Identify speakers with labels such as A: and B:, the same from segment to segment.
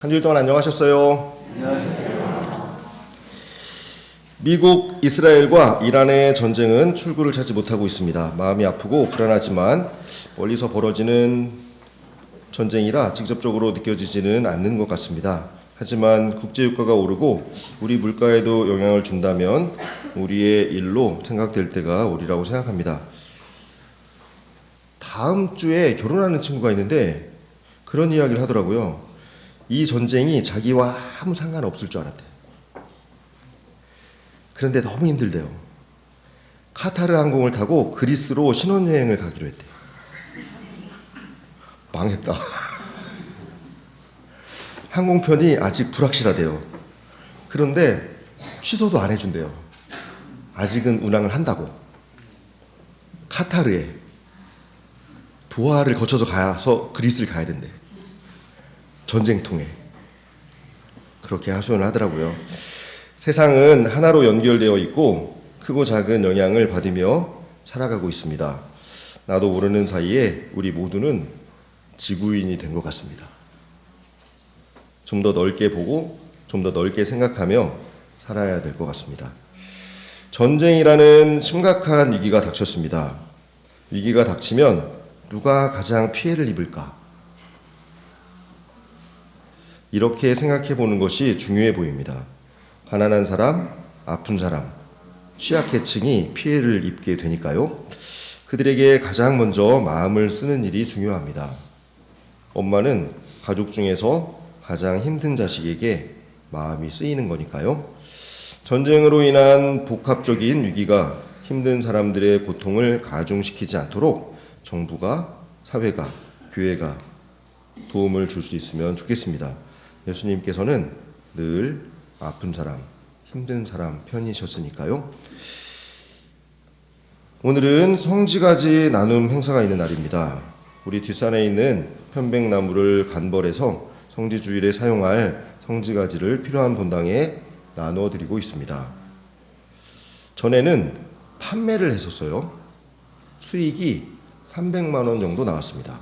A: 한 주일 동안 안녕하셨어요? 미국, 이스라엘과 이란의 전쟁은 출구를 찾지 못하고 있습니다. 마음이 아프고 불안하지만 멀리서 벌어지는 전쟁이라 직접적으로 느껴지지는 않는 것 같습니다. 하지만 국제유가가 오르고 우리 물가에도 영향을 준다면 우리의 일로 생각될 때가 오리라고 생각합니다. 다음 주에 결혼하는 친구가 있는데 그런 이야기를 하더라고요. 이 전쟁이 자기와 아무 상관없을 줄 알았대. 그런데 너무 힘들대요. 카타르 항공을 타고 그리스로 신혼여행을 가기로 했대. 망했다. 항공편이 아직 불확실하대요. 그런데 취소도 안 해준대요. 아직은 운항을 한다고. 카타르에 도하를 거쳐서 가서 그리스를 가야 된대. 전쟁통에. 그렇게 하소연을 하더라고요. 세상은 하나로 연결되어 있고 크고 작은 영향을 받으며 살아가고 있습니다. 나도 모르는 사이에 우리 모두는 지구인이 된 것 같습니다. 좀 더 넓게 보고 좀 더 넓게 생각하며 살아야 될 것 같습니다. 전쟁이라는 심각한 위기가 닥쳤습니다. 위기가 닥치면 누가 가장 피해를 입을까? 이렇게 생각해 보는 것이 중요해 보입니다. 가난한 사람, 아픈 사람, 취약계층이 피해를 입게 되니까요. 그들에게 가장 먼저 마음을 쓰는 일이 중요합니다. 엄마는 가족 중에서 가장 힘든 자식에게 마음이 쓰이는 거니까요. 전쟁으로 인한 복합적인 위기가 힘든 사람들의 고통을 가중시키지 않도록 정부가, 사회가, 교회가 도움을 줄 수 있으면 좋겠습니다. 예수님께서는 늘 아픈 사람, 힘든 사람 편이셨으니까요. 오늘은 성지가지 나눔 행사가 있는 날입니다. 우리 뒷산에 있는 편백나무를 간벌해서 성지주일에 사용할 성지가지를 필요한 본당에 나눠드리고 있습니다. 전에는 판매를 했었어요. 수익이 300만 원 정도 나왔습니다.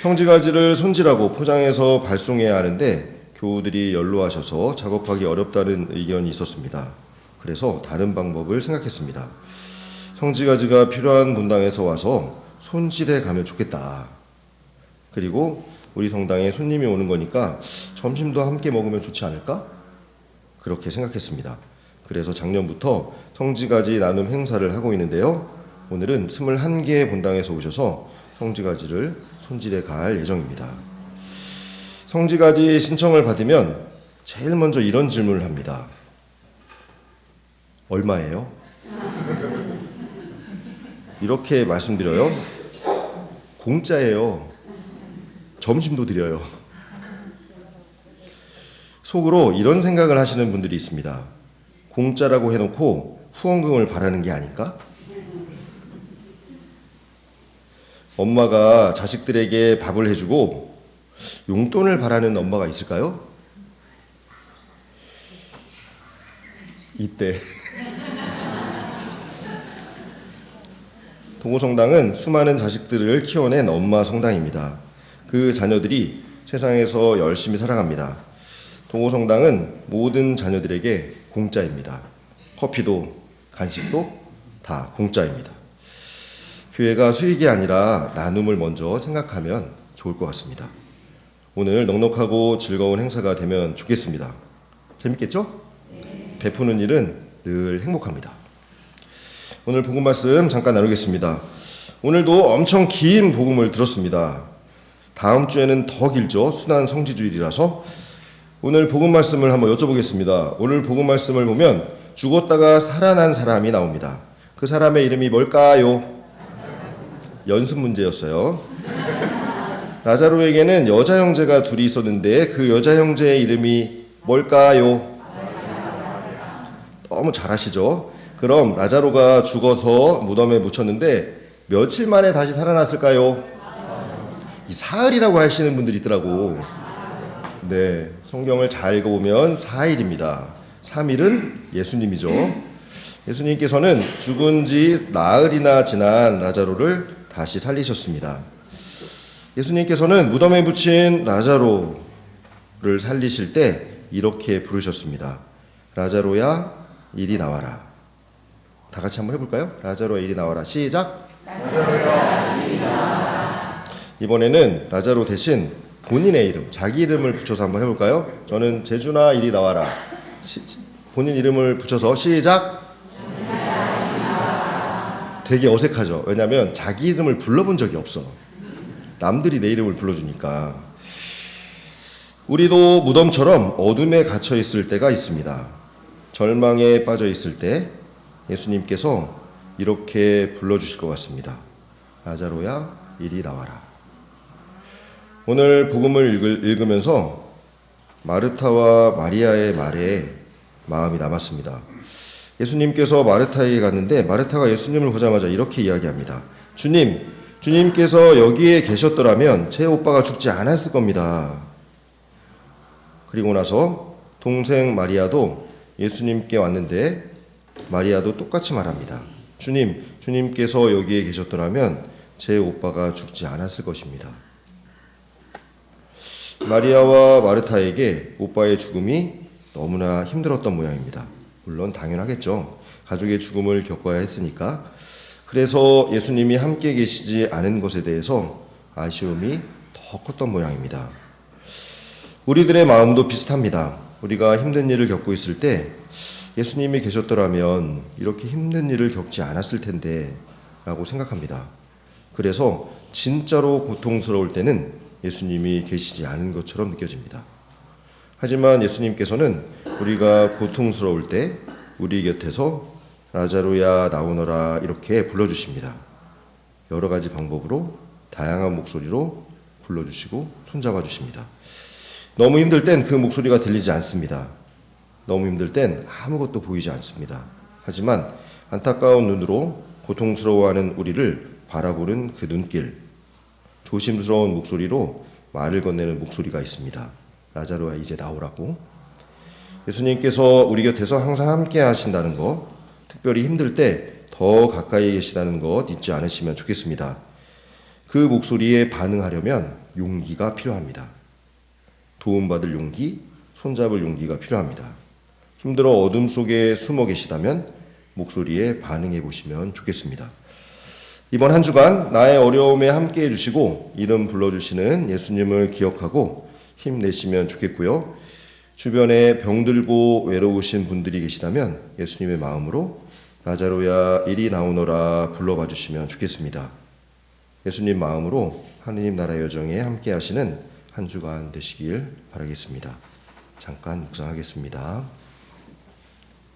A: 성지가지를 손질하고 포장해서 발송해야 하는데 교우들이 연로하셔서 작업하기 어렵다는 의견이 있었습니다. 그래서 다른 방법을 생각했습니다. 성지가지가 필요한 본당에서 와서 손질해 가면 좋겠다. 그리고 우리 성당에 손님이 오는 거니까 점심도 함께 먹으면 좋지 않을까? 그렇게 생각했습니다. 그래서 작년부터 성지가지 나눔 행사를 하고 있는데요. 오늘은 21개의 본당에서 오셔서 성지가지를 손질해 갈 예정입니다. 성지가지 신청을 받으면 제일 먼저 이런 질문을 합니다. 얼마예요? 이렇게 말씀드려요. 공짜예요. 점심도 드려요. 속으로 이런 생각을 하시는 분들이 있습니다. 공짜라고 해놓고 후원금을 바라는 게 아닐까? 엄마가 자식들에게 밥을 해주고 용돈을 바라는 엄마가 있을까요? 이때 동호성당은 수많은 자식들을 키워낸 엄마 성당입니다. 그 자녀들이 세상에서 열심히 살아갑니다. 동호성당은 모든 자녀들에게 공짜입니다. 커피도 간식도 다 공짜입니다. 교회가 수익이 아니라 나눔을 먼저 생각하면 좋을 것 같습니다. 오늘 넉넉하고 즐거운 행사가 되면 좋겠습니다. 재밌겠죠? 베푸는 일은 늘 행복합니다. 오늘 복음 말씀 잠깐 나누겠습니다. 오늘도 엄청 긴 복음을 들었습니다. 다음 주에는 더 길죠. 순환 성지주일이라서 오늘 복음 말씀을 한번 여쭤보겠습니다. 오늘 복음 말씀을 보면 죽었다가 살아난 사람이 나옵니다. 그 사람의 이름이 뭘까요? 연습 문제였어요. 라자로에게는 여자 형제가 둘이 있었는데 그 여자 형제의 이름이 뭘까요? 너무 잘하시죠? 그럼 라자로가 죽어서 무덤에 묻혔는데 며칠 만에 다시 살아났을까요? 이 사흘이라고 하시는 분들이 있더라고. 네, 성경을 잘 읽어보면 4일입니다. 3일은 예수님이죠. 예수님께서는 죽은 지 나흘이나 지난 라자로를 다시 살리셨습니다. 예수님께서는 무덤에 묻힌 라자로 라자로를 살리실 때 이렇게 부르셨습니다. 라자로야 이리 나와라. 다 같이 한번 해볼까요? 라자로야 이리 나와라. 시작. 라자로야 이리 나와라. 이번에는 라자로 대신 본인의 이름, 자기 이름을 붙여서 한번 해볼까요? 저는 재준아 이리 나와라. 본인 이름을 붙여서 시작. 되게 어색하죠. 왜냐하면 자기 이름을 불러본 적이 없어. 남들이 내 이름을 불러주니까. 우리도 무덤처럼 어둠에 갇혀 있을 때가 있습니다. 절망에 빠져 있을 때 예수님께서 이렇게 불러주실 것 같습니다. 라자로야 이리 나와라. 오늘 복음을 읽으면서 마르타와 마리아의 말에 마음이 남았습니다. 예수님께서 마르타에게 갔는데 마르타가 예수님을 보자마자 이렇게 이야기합니다. 주님께서 여기에 계셨더라면 제 오빠가 죽지 않았을 겁니다. 그리고 나서 동생 마리아도 예수님께 왔는데 마리아도 똑같이 말합니다. 주님께서 여기에 계셨더라면 제 오빠가 죽지 않았을 것입니다. 마리아와 마르타에게 오빠의 죽음이 너무나 힘들었던 모양입니다. 물론 당연하겠죠. 가족의 죽음을 겪어야 했으니까. 그래서 예수님이 함께 계시지 않은 것에 대해서 아쉬움이 더 컸던 모양입니다. 우리들의 마음도 비슷합니다. 우리가 힘든 일을 겪고 있을 때 예수님이 계셨더라면 이렇게 힘든 일을 겪지 않았을 텐데 라고 생각합니다. 그래서 진짜로 고통스러울 때는 예수님이 계시지 않은 것처럼 느껴집니다. 하지만 예수님께서는 우리가 고통스러울 때 우리 곁에서 라자로야 나오너라 이렇게 불러주십니다. 여러 가지 방법으로 다양한 목소리로 불러주시고 손잡아 주십니다. 너무 힘들 땐 그 목소리가 들리지 않습니다. 너무 힘들 땐 아무것도 보이지 않습니다. 하지만 안타까운 눈으로 고통스러워하는 우리를 바라보는 그 눈길, 조심스러운 목소리로 말을 건네는 목소리가 있습니다. 라자로야 이제 나오라고. 예수님께서 우리 곁에서 항상 함께 하신다는 것, 특별히 힘들 때 더 가까이 계시다는 것 잊지 않으시면 좋겠습니다. 그 목소리에 반응하려면 용기가 필요합니다. 도움받을 용기, 손잡을 용기가 필요합니다. 힘들어 어둠 속에 숨어 계시다면 목소리에 반응해 보시면 좋겠습니다. 이번 한 주간 나의 어려움에 함께 해주시고 이름 불러주시는 예수님을 기억하고 힘내시면 좋겠고요. 주변에 병들고 외로우신 분들이 계시다면 예수님의 마음으로 라자로야 이리 나오너라 불러봐 주시면 좋겠습니다. 예수님 마음으로 하느님 나라 여정에 함께 하시는 한 주간 되시길 바라겠습니다. 잠깐 묵상하겠습니다.